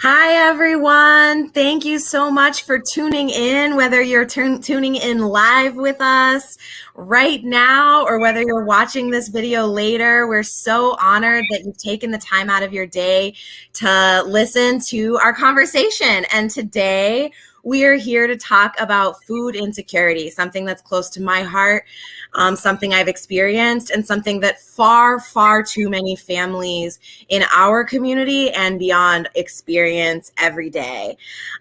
Hi, everyone. Thank you so much for tuning in, whether you're tuning in live with us right now or whether you're watching this video later. We're so honored that you've taken the time out of your day to listen to our conversation. And today we are here to talk about food insecurity, something that's close to my heart, something I've experienced, and something that far, far too many families in our community and beyond experience every day.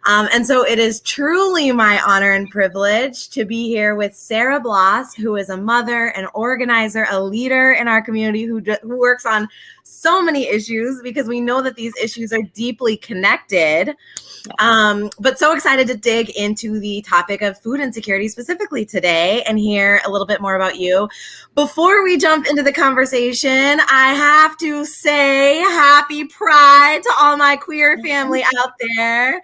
And so it is truly my honor and privilege to be here with Sarah Blas, who is a mother, an organizer, a leader in our community who works on so many issues because we know that these issues are deeply connected. But so excited to dig into the topic of food insecurity specifically today and hear a little bit more about you. Before we jump into the conversation, I have to say happy Pride to all my queer family out there.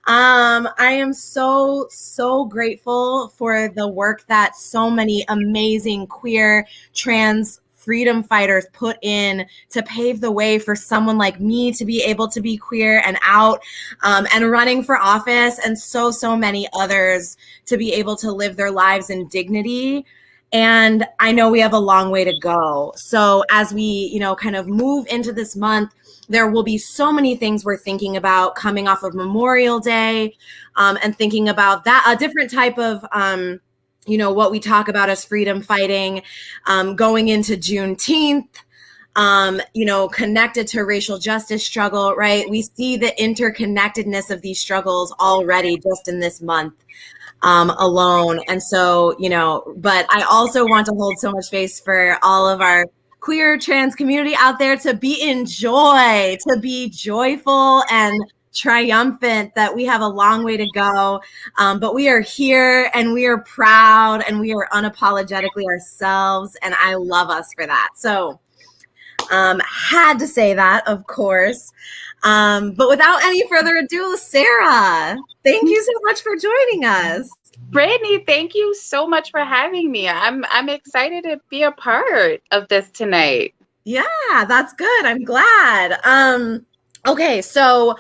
I am so grateful for the work that so many amazing queer, trans, freedom fighters put in to pave the way for someone like me to be able to be queer and out and running for office, and so many others to be able to live their lives in dignity. And I know we have a long way to go. So as we, kind of move into this month, there will be so many things we're thinking about coming off of Memorial Day, and thinking about that, a different type of what we talk about as freedom fighting, going into Juneteenth, connected to racial justice struggle, right? We see the interconnectedness of these struggles already just in this month alone. And so, but I also want to hold so much space for all of our queer trans community out there to be in joy, to be joyful and triumphant that we have a long way to go, but we are here and we are proud and we are unapologetically ourselves, and I love us for that. So had to say that, of course, but without any further ado, Sarah, thank you so much for joining us. Brittany, thank you so much for having me. I'm excited to be a part of this tonight. Yeah, that's good. I'm glad. Okay, so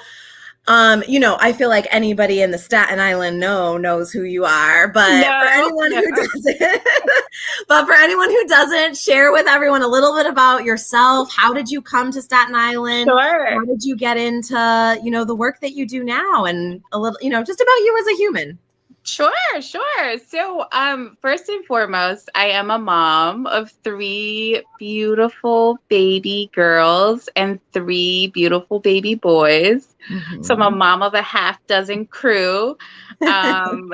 I feel like anybody in the Staten Island knows who you are, but for anyone who doesn't, share with everyone a little bit about yourself. How did you come to Staten Island? Sure. How did you get into, the work that you do now, and a little, just about you as a human? Sure. So, first and foremost, I am a mom of 3 beautiful baby girls and 3 beautiful baby boys. Mm-hmm. So I'm a mom of a half dozen crew. So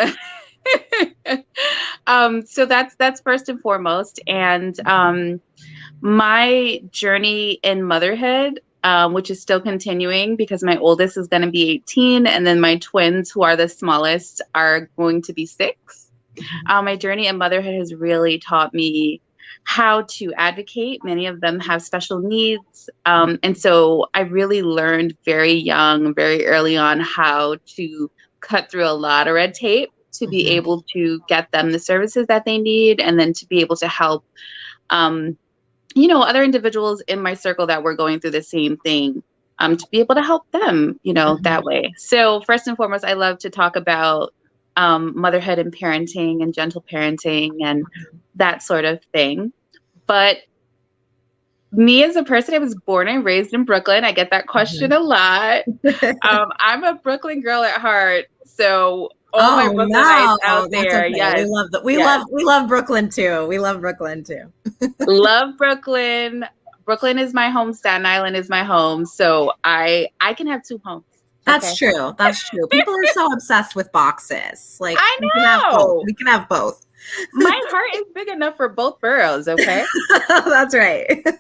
that's first and foremost. And my journey in motherhood, which is still continuing because my oldest is going to be 18, and then my twins, who are the smallest, are going to be 6. My journey in motherhood has really taught me how to advocate. Many of them have special needs. And so I really learned very young, very early on, how to cut through a lot of red tape to be able to get them the services that they need, and then to be able to help other individuals in my circle that were going through the same thing, to be able to help them, that way. So first and foremost, I love to talk about motherhood and parenting and gentle parenting and that sort of thing. But me as a person, I was born and raised in Brooklyn. I get that question a lot. I'm a Brooklyn girl at heart. So all my Brooklynites out there, okay. Yes, we love Brooklyn too. We love Brooklyn too. Love Brooklyn. Brooklyn is my home. Staten Island is my home. So I can have 2 homes. That's true. That's true. People are so obsessed with boxes. Like, I know. We can have both. My heart is big enough for both boroughs. Okay. That's right. So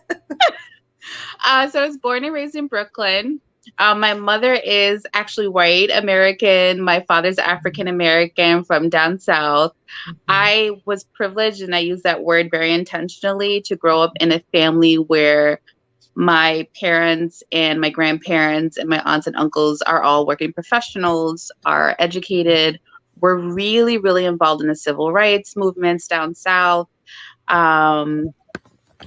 I was born and raised in Brooklyn. My mother is actually white American. My father's African American from down south. I was privileged, and I use that word very intentionally, to grow up in a family where my parents and my grandparents and my aunts and uncles are all working professionals, are educated, were really, really involved in the civil rights movements down south, run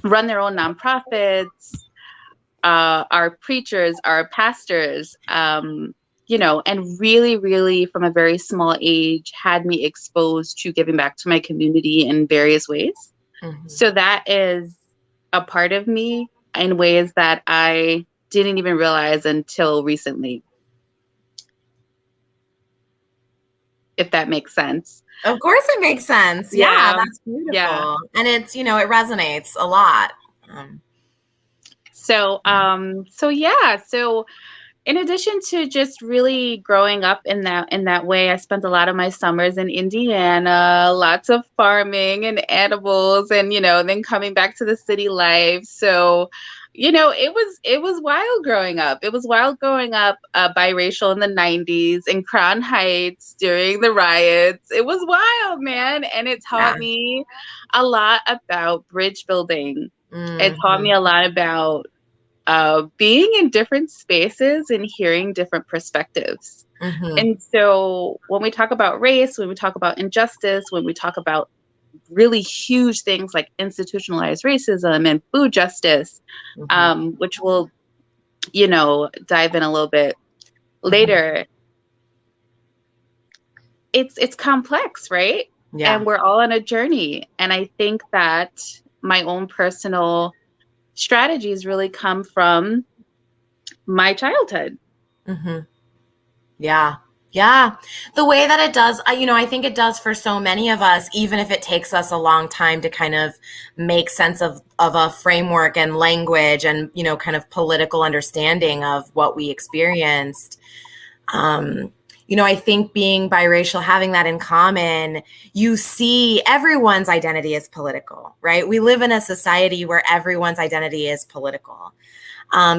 their own nonprofits, our preachers, our pastors, and really, really from a very small age had me exposed to giving back to my community in various ways. Mm-hmm. So that is a part of me in ways that I didn't even realize until recently, if that makes sense. Of course it makes sense. Yeah, Yeah. that's beautiful. Yeah. And it's, it resonates a lot. So in addition to just really growing up in that way, I spent a lot of my summers in Indiana, lots of farming and animals, and then coming back to the city life. So, it was wild growing up. It was wild growing up biracial in the 90s in Crown Heights during the riots. It was wild, man, and it taught me a lot about bridge building. It taught me a lot about being in different spaces and hearing different perspectives. Mm-hmm. And so when we talk about race, when we talk about injustice, when we talk about really huge things like institutionalized racism and food justice, which we'll, dive in a little bit later, it's complex, right? Yeah. And we're all on a journey. And I think that my own personal strategies really come from my childhood. Mm-hmm. Yeah. Yeah. The way that it does, I think it does for so many of us, even if it takes us a long time to kind of make sense of a framework and language and, kind of political understanding of what we experienced. I think being biracial, having that in common, you see everyone's identity is political, right? We live in a society where everyone's identity is political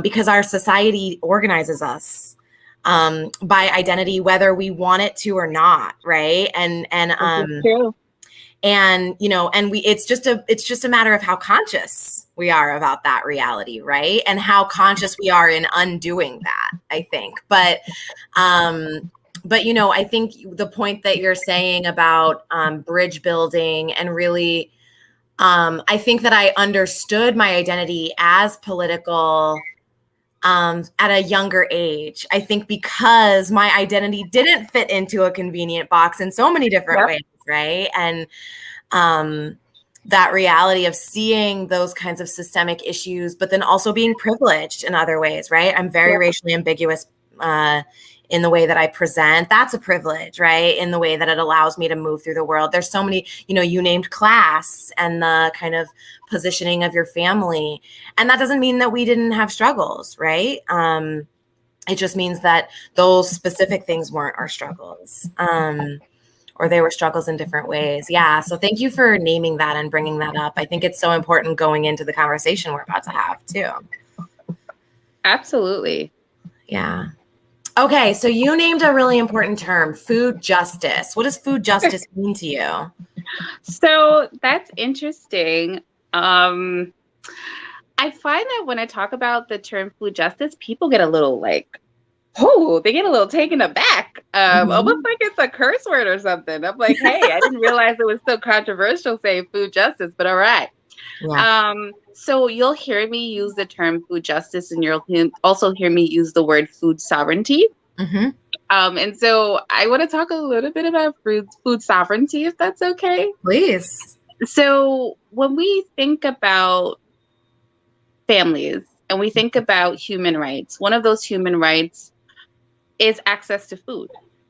because our society organizes us by identity, whether we want it to or not, right? And true. And it's just a matter of how conscious we are about that reality, right? And how conscious we are in undoing that, I think. But I think the point that you're saying about bridge building and really, I think that I understood my identity as political at a younger age. I think because my identity didn't fit into a convenient box in so many different ways, right? And that reality of seeing those kinds of systemic issues, but then also being privileged in other ways, right? I'm very racially ambiguous in the way that I present. That's a privilege, right? In the way that it allows me to move through the world. There's so many, you named class and the kind of positioning of your family. And that doesn't mean that we didn't have struggles, right? It just means that those specific things weren't our struggles. Or they were struggles in different ways. Yeah. So thank you for naming that and bringing that up. I think it's so important going into the conversation we're about to have too. Absolutely. Yeah. Okay. So you named a really important term, food justice. What does food justice mean to you? So that's interesting. I find that when I talk about the term food justice, people get a little they get a little taken aback, almost like it's a curse word or something. I'm like, hey, I didn't realize it was so controversial saying food justice, but all right. Yeah. So you'll hear me use the term food justice, and you'll also hear me use the word food sovereignty. Mm-hmm. And so I want to talk a little bit about food sovereignty, if that's okay. Please. So when we think about families and we think about human rights, one of those human rights is access to food,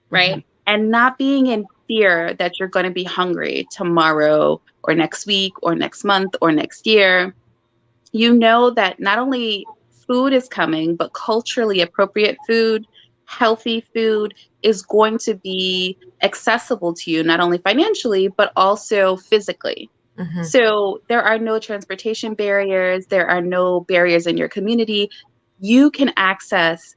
right? Mm-hmm. And not being in fear that you're going to be hungry tomorrow or next week or next month or next year. You know that not only food is coming, but culturally appropriate food, healthy food is going to be accessible to you, not only financially, but also physically. Mm-hmm. So there are no transportation barriers. There are no barriers in your community. You can access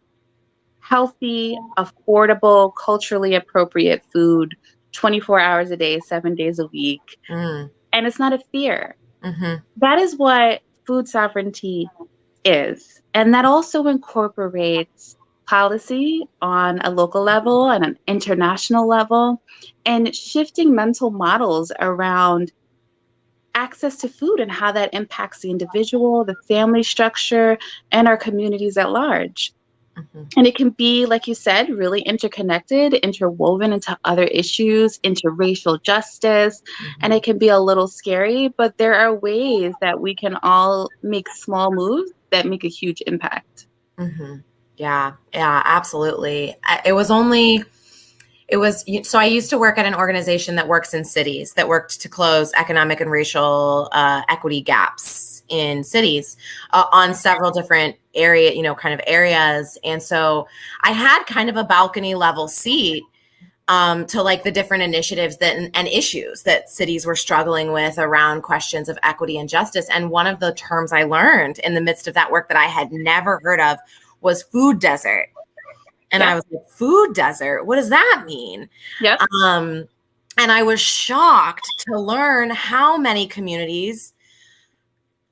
healthy, affordable, culturally appropriate food 24 hours a day, 7 days a week. Mm. And it's not a fear. Mm-hmm. That is what food sovereignty is. And that also incorporates policy on a local level and an international level, and shifting mental models around access to food and how that impacts the individual, the family structure, and our communities at large. And it can be, like you said, really interconnected, interwoven into other issues, into racial justice. And it can be a little scary, but there are ways that we can all make small moves that make a huge impact. Yeah, absolutely. So I used to work at an organization that works in cities, that worked to close economic and racial equity gaps in cities on several different areas. And so I had kind of a balcony level seat to like the different initiatives and issues that cities were struggling with around questions of equity and justice. And one of the terms I learned in the midst of that work that I had never heard of was food desert. And I was like, food desert? What does that mean? Yep. And I was shocked to learn how many communities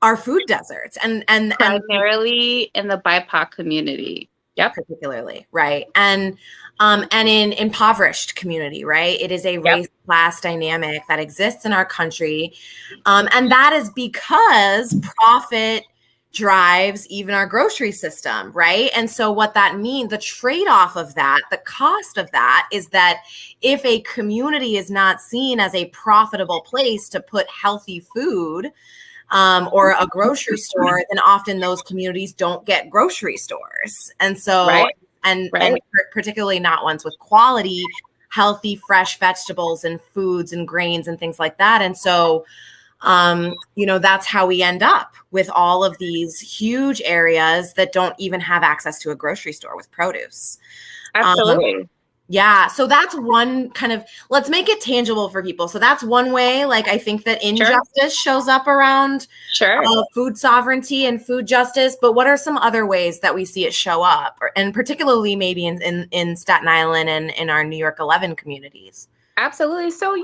are food deserts and primarily in the BIPOC community. Yep. Particularly, right. And in impoverished community, right? It is a race class dynamic that exists in our country. And that is because profit drives even our grocery system, right? And so what that means, the trade-off of that, the cost of that is that if a community is not seen as a profitable place to put healthy food, or a grocery store, then often those communities don't get grocery stores. And so, and particularly not ones with quality, healthy, fresh vegetables and foods and grains and things like that. And so, that's how we end up with all of these huge areas that don't even have access to a grocery store with produce. Absolutely. Yeah. So that's one kind of, let's make it tangible for people. So that's one way, like, I think that injustice shows up around food sovereignty and food justice. But what are some other ways that we see it show up? And particularly maybe in Staten Island and in our New York 11 communities? Absolutely. So,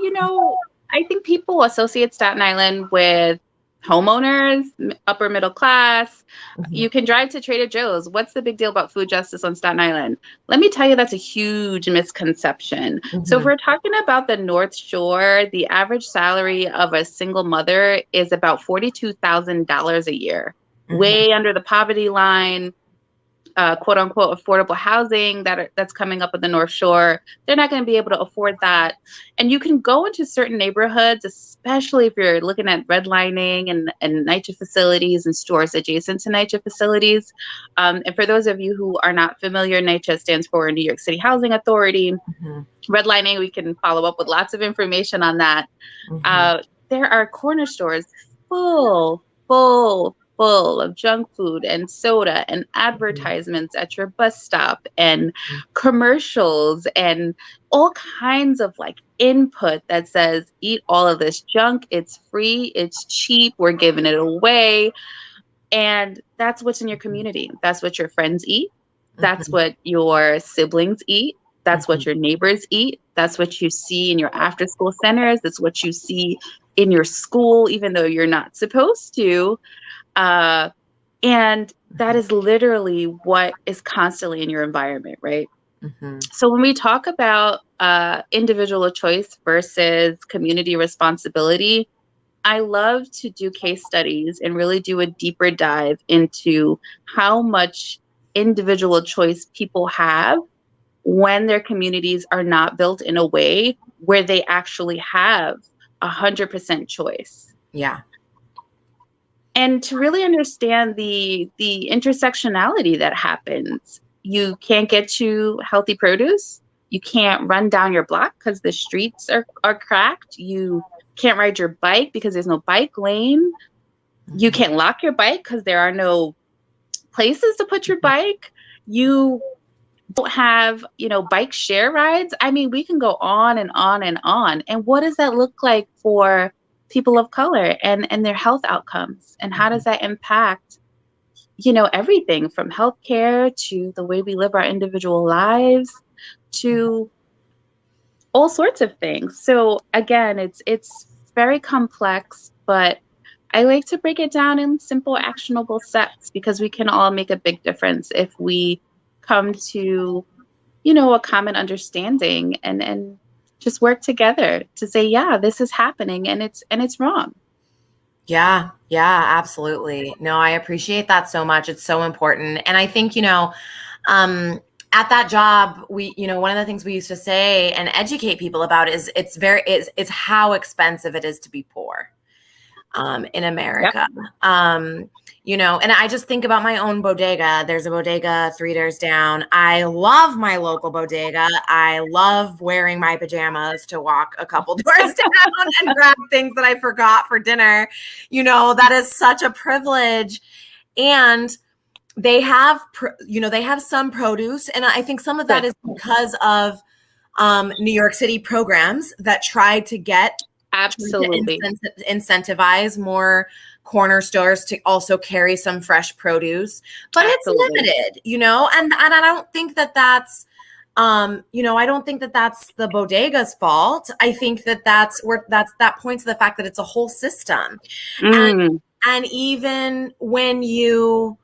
I think people associate Staten Island with homeowners, upper middle class. You can drive to Trader Joe's. What's the big deal about food justice on Staten Island? Let me tell you, that's a huge misconception. So if we're talking about the North Shore, the average salary of a single mother is about $42,000 a year, way under the poverty line. Quote unquote affordable housing that's coming up in the North Shore. They're not going to be able to afford that. And you can go into certain neighborhoods, especially if you're looking at redlining and NYCHA facilities and stores adjacent to NYCHA facilities. And for those of you who are not familiar, NYCHA stands for New York City Housing Authority. Redlining, we can follow up with lots of information on that. There are corner stores full of junk food and soda and advertisements at your bus stop and commercials and all kinds of like input that says, eat all of this junk. It's free. It's cheap. We're giving it away. And that's what's in your community. That's what your friends eat. That's what your siblings eat. That's what your neighbors eat. That's what you see in your after school centers. That's what you see in your school, even though you're not supposed to. And that is literally what is constantly in your environment, right? So when we talk about individual choice versus community responsibility, I love to do case studies and really do a deeper dive into how much individual choice people have when their communities are not built in a way where they actually have 100% choice. Yeah. And to really understand the intersectionality that happens, you can't get to healthy produce. You can't run down your block because the streets are cracked. You can't ride your bike because there's no bike lane. You can't lock your bike because there are no places to put your bike. You don't have, bike share rides. I mean, we can go on and on and on. And what does that look like for people of color and their health outcomes? And how does that impact, everything from healthcare to the way we live our individual lives to all sorts of things. So again, it's very complex, but I like to break it down in simple, actionable steps because we can all make a big difference if we come to, a common understanding and just work together to say, yeah, this is happening and it's wrong. Yeah, absolutely. No, I appreciate that so much. It's so important. And I think, At that job, we, one of the things we used to say and educate people about is it's how expensive it is to be poor in America. Yep. And I just think about my own bodega. There's a bodega 3 doors down. I love my local bodega. I love wearing my pajamas to walk a couple doors down and grab things that I forgot for dinner. That is such a privilege. And they have, they have some produce. And I think some of that is because of New York City programs that try to get absolutely incentivize more corner stores to also carry some fresh produce, but absolutely. It's limited, and I don't think that that's I don't think that that's the bodega's fault. I think that that points to the fact that it's a whole system. And even when you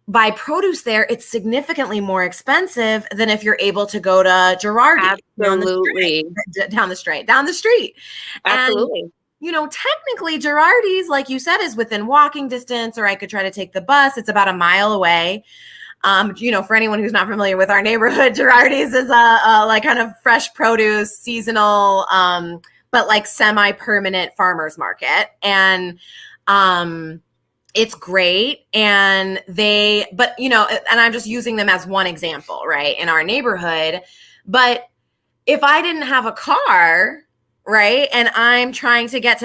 buy produce there, it's significantly more expensive than if you're able to go to Girardi. Absolutely. Down the street. Absolutely. And, technically Girardi's, like you said, is within walking distance, or I could try to take the bus. It's about a mile away. For anyone who's not familiar with our neighborhood, Girardi's is a like kind of fresh produce, seasonal, but like semi-permanent farmers market. And, it's great. And and I'm just using them as one example, right, in our neighborhood. But if I didn't have a car, right, and I'm trying to get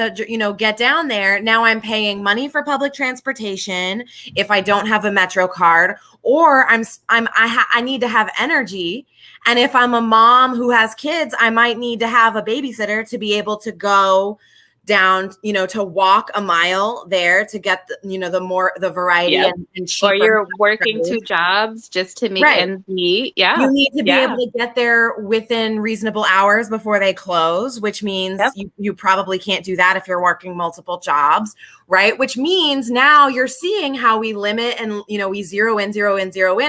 down there, now I'm paying money for public transportation if I don't have a Metro card, or I need to have energy. And if I'm a mom who has kids, I might need to have a babysitter to be able to go down, to walk a mile there to get the variety. Yep. and cheaper. Or you're working 2 jobs just to make ends meet. Yeah. You need to be able to get there within reasonable hours before they close, which means you probably can't do that if you're working multiple jobs, right? Which means now you're seeing how we limit and, we zero in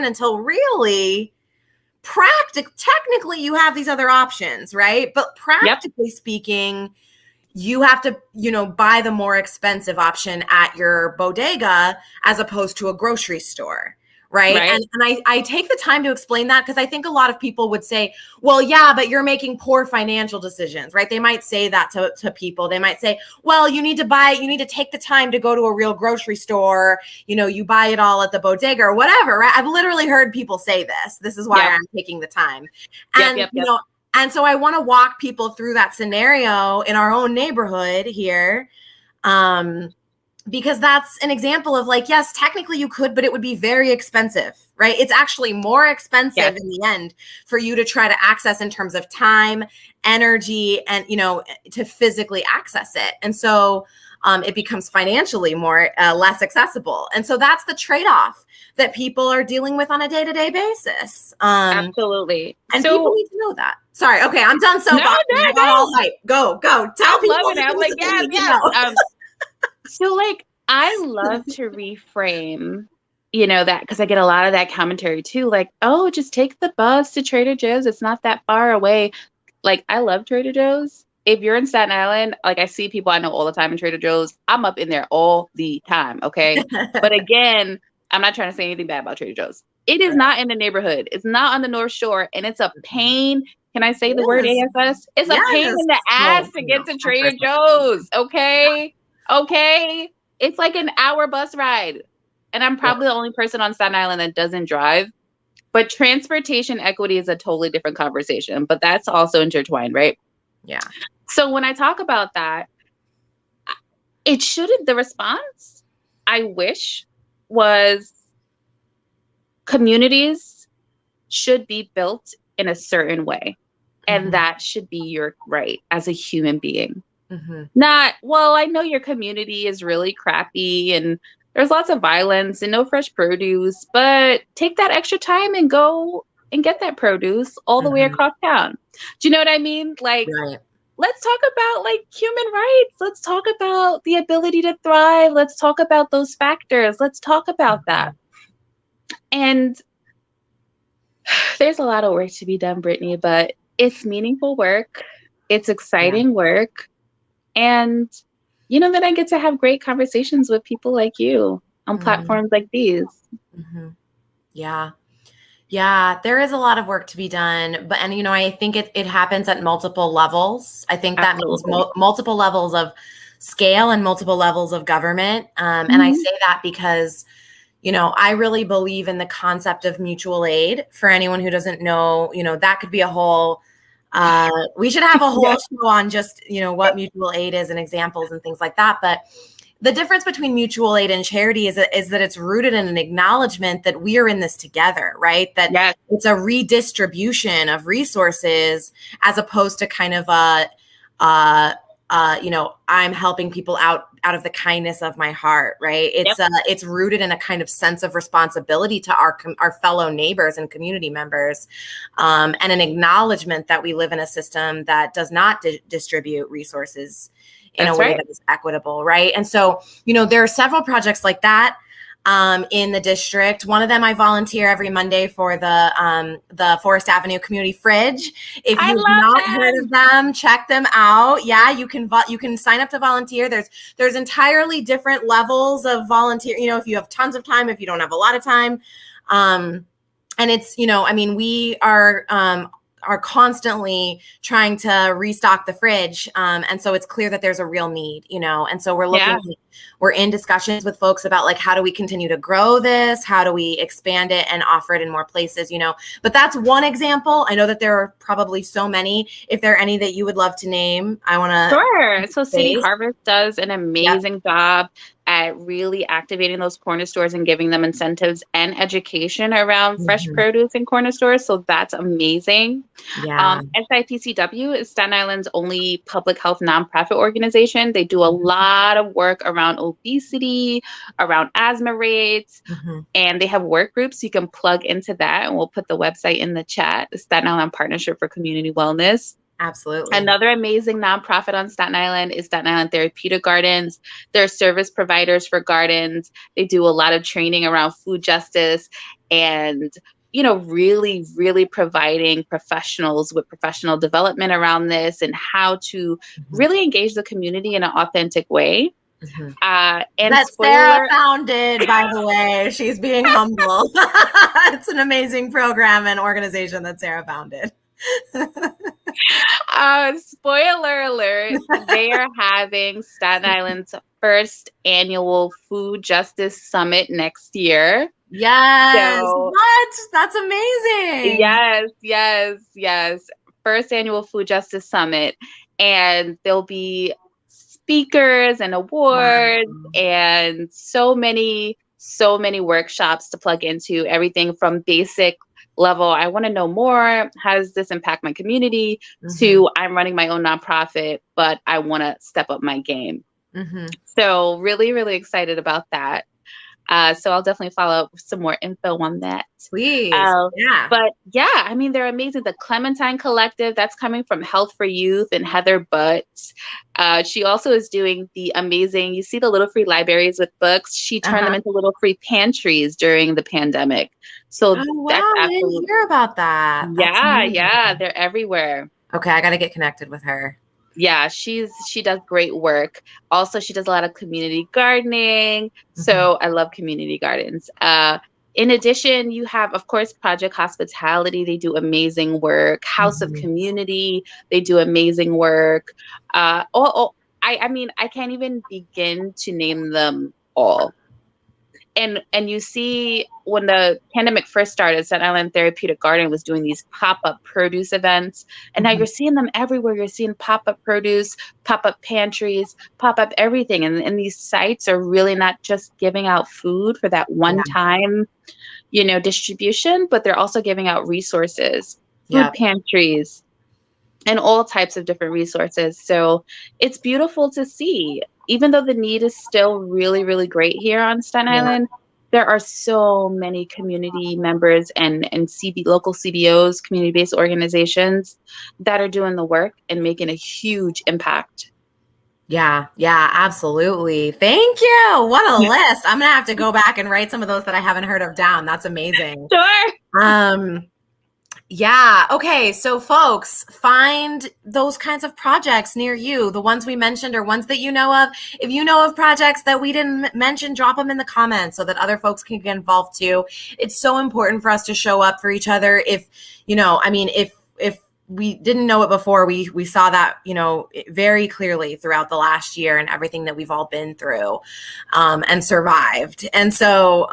until really technically you have these other options, right? But practically speaking, you have to, buy the more expensive option at your bodega as opposed to a grocery store. Right. And I take the time to explain that because I think a lot of people would say, well, yeah, but you're making poor financial decisions, right? They might say that to people. They might say, well, you need to take the time to go to a real grocery store. You buy it all at the bodega or whatever. Right? I've literally heard people say this. This is why I'm taking the time. And, and so I want to walk people through that scenario in our own neighborhood here. Because that's an example of like, yes, technically you could, but it would be very expensive, right? It's actually more expensive in the end for you to try to access in terms of time, energy, and, to physically access it. And so it becomes financially less accessible. And so that's the trade-off that people are dealing with on a day-to-day basis. Absolutely. And people need to know that. Sorry. Okay. I'm done. So all hype. Go. Tell people. I love it. I'm like, yeah. So like, I love to reframe, that because I get a lot of that commentary too. Like, oh, just take the bus to Trader Joe's. It's not that far away. Like, I love Trader Joe's. If you're in Staten Island, like I see people I know all the time in Trader Joe's. I'm up in there all the time. Okay. But again, I'm not trying to say anything bad about Trader Joe's. It is not in the neighborhood. It's not on the North Shore. And it's a pain. Can I say the word ASS? It's a pain in the ass to get to Trader Joe's. Okay. It's like an hour bus ride. And I'm probably the only person on Staten Island that doesn't drive. But transportation equity is a totally different conversation. But that's also intertwined, right? Yeah. So when I talk about that, the response, I wish, was communities should be built in a certain way. And that should be your right as a human being. Not, well, I know your community is really crappy and there's lots of violence and no fresh produce, but take that extra time and go and get that produce all the way across town. Do you know what I mean? Like, let's talk about like human rights. Let's talk about the ability to thrive. Let's talk about those factors. Let's talk about that. And there's a lot of work to be done, Brittany, but it's meaningful work. It's exciting work. And, then I get to have great conversations with people like you on platforms like these. Yeah. Yeah, there is a lot of work to be done, but and I think it happens at multiple levels. I think that means Absolutely. multiple levels of scale and multiple levels of government. And I Mhm. say that because I really believe in the concept of mutual aid. For anyone who doesn't know, that could be a whole. We should have a whole Yeah. show on just what mutual aid is and examples and things like that. But the difference between mutual aid and charity is that it's rooted in an acknowledgement that we are in this together, right? That Yes. it's a redistribution of resources as opposed to kind of uh, I'm helping people out of the kindness of my heart, right? Yep. It's rooted in a kind of sense of responsibility to our fellow neighbors and community members, and an acknowledgement that we live in a system that does not distribute resources in a That's way right. that is equitable, right? And so, there are several projects like that in the district. One of them, I volunteer every Monday for the Forest Avenue Community Fridge. If I you've love not heard them. of them, check them out. Yeah, you can sign up to volunteer. There's entirely different levels of volunteer. If you have tons of time, if you don't have a lot of time, and it's we are constantly trying to restock the fridge. And so it's clear that there's a real need, and so Yeah. we're in discussions with folks about like, how do we continue to grow this? How do we expand it and offer it in more places, but that's one example. I know that there are probably so many. If there are any that you would love to name, I want Sure. So City to. Harvest does an Yep. amazing job at really activating those corner stores and giving them incentives and education around fresh Mhm. produce in corner stores. So that's amazing. Yeah. SIPCW is Staten Island's only public health nonprofit organization. They do a Mhm. lot of work around obesity, around asthma rates, Mhm. and they have work groups. You can plug into that, and we'll put the website in the chat, the Staten Island Partnership for Community Wellness. Absolutely. Another amazing nonprofit on Staten Island is Staten Island Therapeutic Gardens. They're service providers for gardens. They do a lot of training around food justice and, really, really providing professionals with professional development around this and how to Mhm. really engage the community in an authentic way. Mhm. And That spoiler Sarah alert, founded, by the way. She's being humble. It's an amazing program and organization that Sarah founded. spoiler alert, they are having Staten Island's first annual Food Justice Summit next year. Yes. So, What? That's amazing. yes, yes, yes. First annual Food Justice Summit. And there'll be speakers and Wow. awards and so many workshops to plug into, everything from basic level, I want to know more, how does this impact my community, Mhm. to I'm running my own nonprofit, but I want to step up my game. Mhm. So really, really excited about that. So I'll definitely follow up with some more info on that. Please. Uh, Yeah. but yeah, I mean, they're amazing. The Clementine Collective, that's coming from Health for Youth and Heather Butt. She also is doing the amazing, you see the little free libraries with books. She turned them Uh-huh. into little free pantries during the pandemic. So Oh, that's wow. I didn't absolutely, hear about that. That's yeah, yeah, amazing. they're everywhere. Okay, I got to get connected with her. Yeah, she does great work. Also, she does a lot of community gardening. Mhm. So I love community gardens. In addition, you have, of course, Project Hospitality. They do amazing work. House of Mhm. Community. They do amazing work. I mean, I can't even begin to name them all. And you see, when the pandemic first started, Staten Island Therapeutic Garden was doing these pop-up produce events, and now you're Mhm. seeing them everywhere. You're seeing pop-up produce, pop-up pantries, pop-up everything, and these sites are really not just giving out food for that one Yeah. time, distribution, but they're also giving out resources, food Yeah. pantries, and all types of different resources. So it's beautiful to see. Even though the need is still really, really great here on Staten Yeah. Island, there are so many community members and local CBOs, community-based organizations, that are doing the work and making a huge impact. Yeah, yeah, absolutely. Thank you. What a list. I'm gonna have to go back and write some of those that I haven't heard of down. That's amazing. Sure. Um, Yeah. Okay. So, folks, find those kinds of projects near you. The ones we mentioned or ones that you know of. If you know of projects that we didn't mention, drop them in the comments so that other folks can get involved too. It's so important for us to show up for each other. If, I mean, if we didn't know it before, we saw that, very clearly throughout the last year and everything that we've all been through, and survived. And so,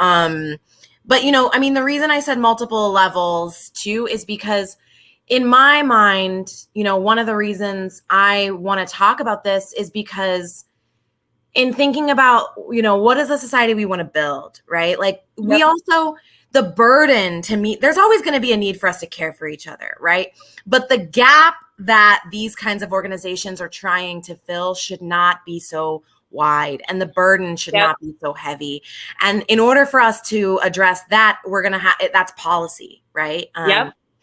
but, I mean, the reason I said multiple levels too is because in my mind, one of the reasons I want to talk about this is because in thinking about, what is the society we want to build, right? Like we also, the burden to meet, there's always going to be a need for us to care for each other, right? But the gap that these kinds of organizations are trying to fill should not be so wide, and the burden should not be so heavy. And in order for us to address that, we're going to have, that's policy, right?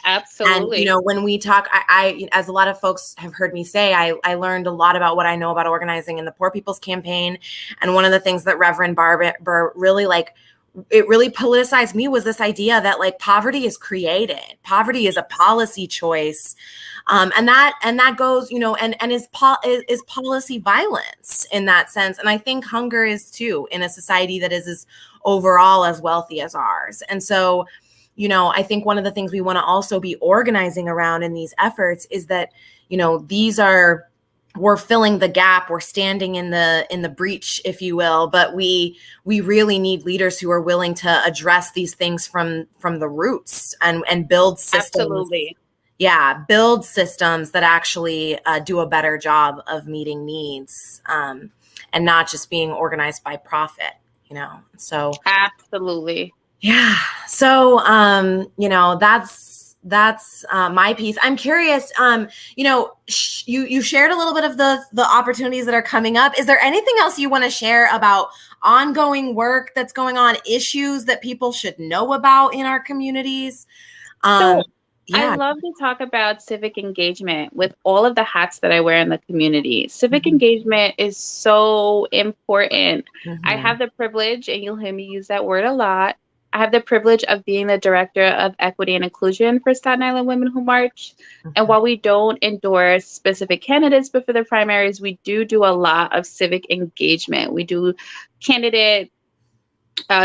Absolutely. And, when we talk, I, as a lot of folks have heard me say, I learned a lot about what I know about organizing in the Poor People's Campaign. And one of the things that Reverend Barber really it really politicized me was this idea that like poverty is created. Poverty is a policy choice. And that goes, and is policy violence in that sense. And I think hunger is too, in a society that is as overall as wealthy as ours. And so, I think one of the things we want to also be organizing around in these efforts is that, we're filling the gap, we're standing in the breach, if you will, but we really need leaders who are willing to address these things from the roots and build systems. Absolutely. Yeah, build systems that actually do a better job of meeting needs, and not just being organized by profit, so. Absolutely. Yeah. So, that's my piece. I'm curious, you shared a little bit of the opportunities that are coming up. Is there anything else you want to share about ongoing work that's going on, issues that people should know about in our communities? So I love to talk about civic engagement with all of the hats that I wear in the community. Civic engagement is so important. I have the privilege, and you'll hear me use that word a lot, I have the privilege of being the director of equity and inclusion for Staten Island Women Who March. And while we don't endorse specific candidates, but for the primaries, we do a lot of civic engagement. We do candidate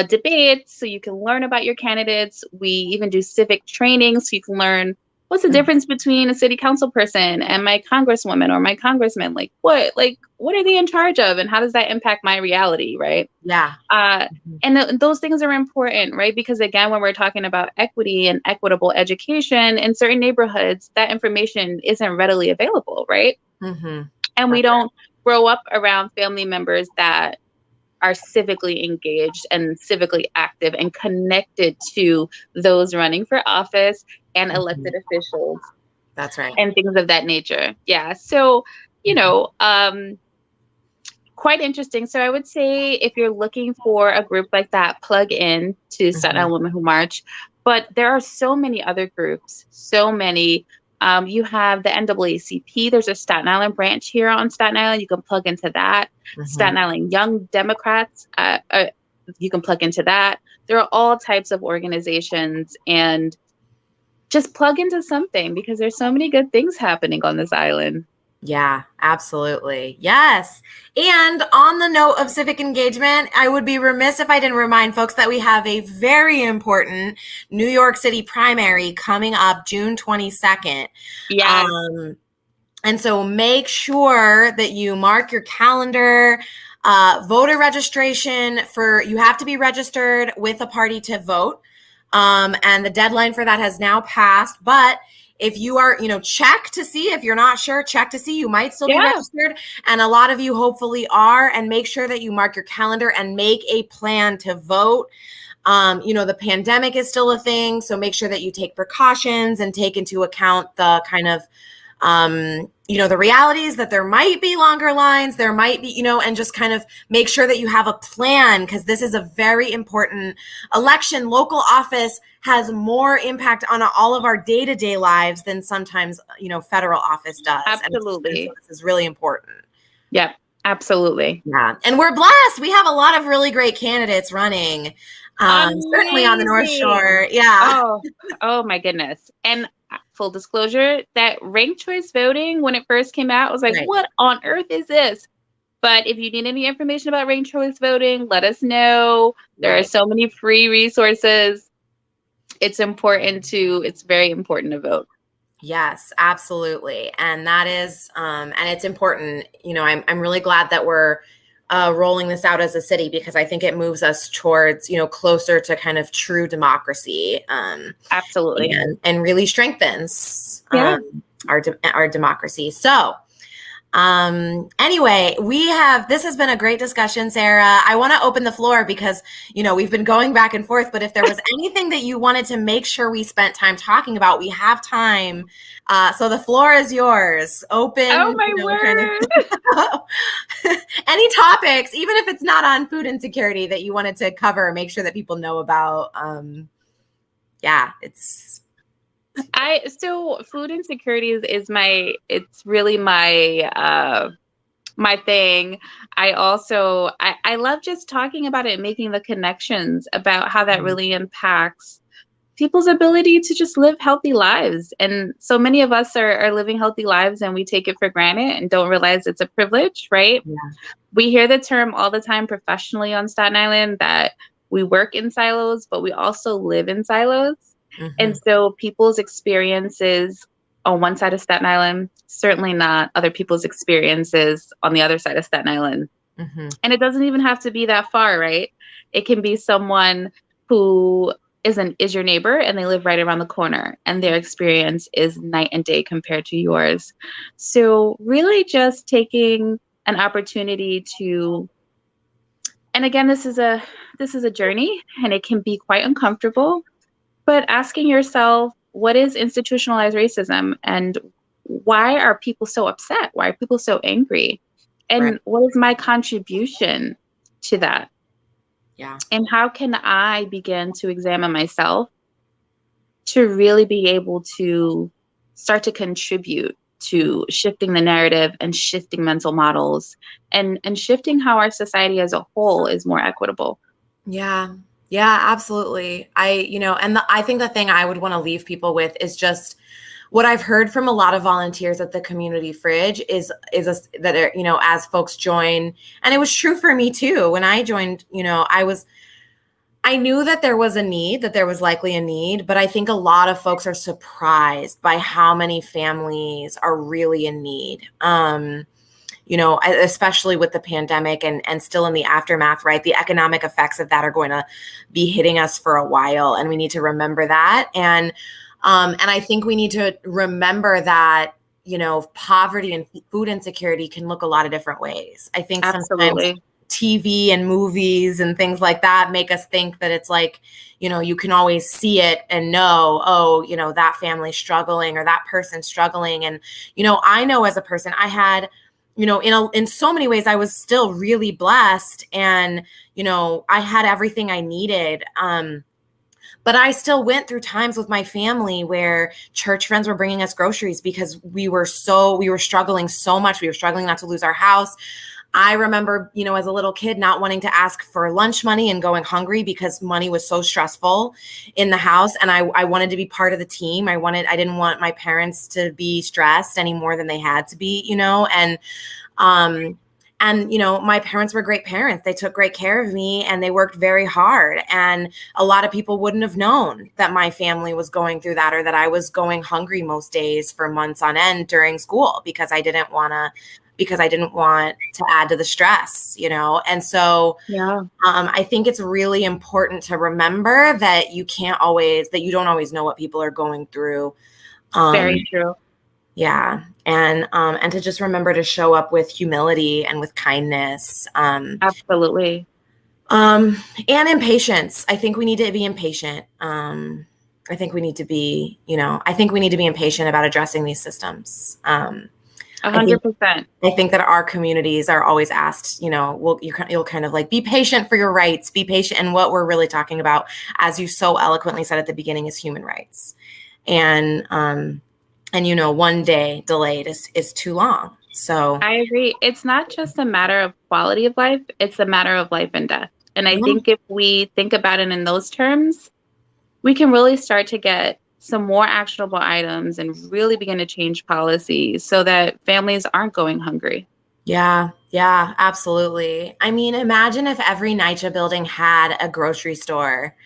debates so you can learn about your candidates. We even do civic training so you can learn what's the difference between a city council person and my congresswoman or my congressman. What are they in charge of, and how does that impact my reality, right? Yeah. And those things are important, right? Because again, when we're talking about equity and equitable education in certain neighborhoods, that information isn't readily available, right? And we don't grow up around family members that are civically engaged and civically active and connected to those running for office and elected officials. That's right. And things of that nature. Yeah. So, quite interesting. So I would say if you're looking for a group like that, plug in to Staten Island Women Who March. But there are so many other groups, so many. You have the NAACP. There's a Staten Island branch here on Staten Island. You can plug into that. Staten Island Young Democrats. You can plug into that. There are all types of organizations, and just plug into something because there's so many good things happening on this island. Yeah, absolutely. Yes. And on the note of civic engagement, I would be remiss if I didn't remind folks that we have a very important New York City primary coming up June 22nd. Yeah. And so make sure that you mark your calendar. Voter registration you have to be registered with a party to vote. And the deadline for that has now passed, but if you are, check to see, if you're not sure, check to see, you might still be registered. And a lot of you hopefully are, and make sure that you mark your calendar and make a plan to vote. The pandemic is still a thing. So make sure that you take precautions and take into account the kind of, the realities that there might be longer lines, there might be, and just kind of make sure that you have a plan, because this is a very important election. Local office has more impact on all of our day-to-day lives than sometimes, federal office does. Absolutely. And this is really important. Yep, absolutely. Yeah. And we're blessed. We have a lot of really great candidates running. Certainly on the North Shore. Yeah. Oh my goodness. And full disclosure, that ranked choice voting, when it first came out, I was like, Right. what on earth is this? But if you need any information about ranked choice voting, let us know. There are Right. so many free resources. It's very important to vote. Yes, absolutely. And that is, and it's important, I'm really glad that we're rolling this out as a city, because I think it moves us towards, closer to kind of true democracy, Absolutely. and really strengthens Yeah. our democracy. So, anyway, this has been a great discussion, Sarah. I want to open the floor because, we've been going back and forth, but if there was anything that you wanted to make sure we spent time talking about, we have time. So the floor is yours. Open, Oh my word. any topics, even if it's not on food insecurity, that you wanted to cover, make sure that people know about. So food insecurity is it's really my thing. I love just talking about it and making the connections about how that really impacts people's ability to just live healthy lives. And so many of us are living healthy lives and we take it for granted and don't realize it's a privilege, right? Yeah. We hear the term all the time professionally on Staten Island that we work in silos, but we also live in silos. Mm-hmm. And so people's experiences on one side of Staten Island, certainly not other people's experiences on the other side of Staten Island. Mm-hmm. And it doesn't even have to be that far, right? It can be someone who is your neighbor and they live right around the corner and their experience is night and day compared to yours. So really just taking an opportunity to, and again, this is a journey and it can be quite uncomfortable, but asking yourself, what is institutionalized racism and why are people so upset? Why are people so angry? And Right. what is my contribution to that? Yeah. And how can I begin to examine myself to really be able to start to contribute to shifting the narrative and shifting mental models and shifting how our society as a whole is more equitable? Yeah. Yeah, absolutely. I think the thing I would want to leave people with is just what I've heard from a lot of volunteers at the community fridge that as folks join, and it was true for me too. When I joined, I knew that there was a need, that there was likely a need, but I think a lot of folks are surprised by how many families are really in need. Especially with the pandemic and still in the aftermath, right? The economic effects of that are going to be hitting us for a while, and we need to remember that. And I think we need to remember that, poverty and food insecurity can look a lot of different ways. I think Absolutely. sometimes TV and movies and things like that make us think that it's like, you can always see it and know, oh, that family's struggling or that person's struggling. And, I know as a person, I had, in so many ways, I was still really blessed and, I had everything I needed. But I still went through times with my family where church friends were bringing us groceries because we were struggling so much. We were struggling not to lose our house. I remember, as a little kid, not wanting to ask for lunch money and going hungry because money was so stressful in the house. And I wanted to be part of the team. I didn't want my parents to be stressed any more than they had to be, my parents were great parents. They took great care of me and they worked very hard. And a lot of people wouldn't have known that my family was going through that or that I was going hungry most days for months on end during school because I didn't want to add to the stress, And so Yeah. I think it's really important to remember that you don't always know what people are going through. Very true. Yeah. And to just remember to show up with humility and with kindness. Absolutely. And impatience. I think we need to be impatient. I think we need to be impatient about addressing these systems. 100%. I think that our communities are always asked, you'll kind of like be patient for your rights, be patient. And what we're really talking about, as you so eloquently said at the beginning, is human rights. And one day delayed is too long. So I agree. It's not just a matter of quality of life, it's a matter of life and death. And I think if we think about it in those terms, we can really start to get some more actionable items and really begin to change policies so that families aren't going hungry. Yeah, yeah, absolutely. I mean, imagine if every NYCHA building had a grocery store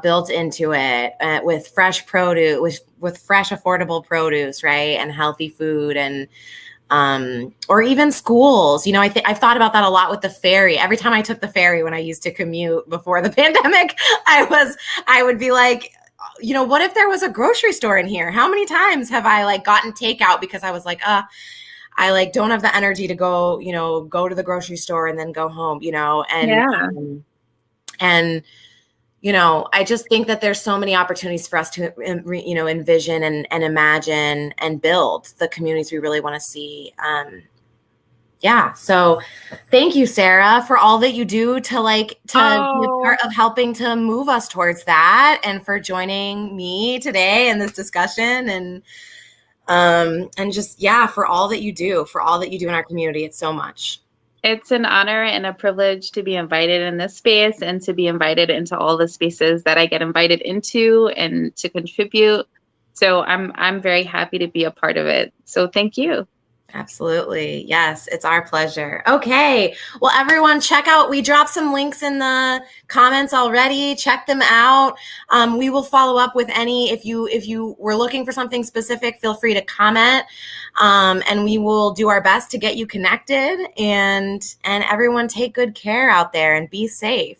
built into it with fresh produce, with fresh, affordable produce, right, and healthy food, and or even schools. You know, I've thought about that a lot with the ferry. Every time I took the ferry when I used to commute before the pandemic, I would be like, you know, what if there was a grocery store in here? How many times have I like gotten takeout because I was like, I like don't have the energy to go, you know, go to the grocery store and then go home, you know, Yeah. And you know, I just think that there's so many opportunities for us to, you know, envision and imagine and build the communities we really want to see. Yeah. So thank you, Sarah, for all that you do to be a part of helping to move us towards that, and for joining me today in this discussion, and just, yeah, for all that you do, in our community. It's so much. It's an honor and a privilege to be invited in this space and to be invited into all the spaces that I get invited into and to contribute. So I'm very happy to be a part of it. So thank you. Absolutely. Yes, it's our pleasure. Okay. Well, everyone, check out, we dropped some links in the comments already. Check them out. We will follow up with any, if you were looking for something specific, feel free to comment. And we will do our best to get you connected, and everyone take good care out there and be safe.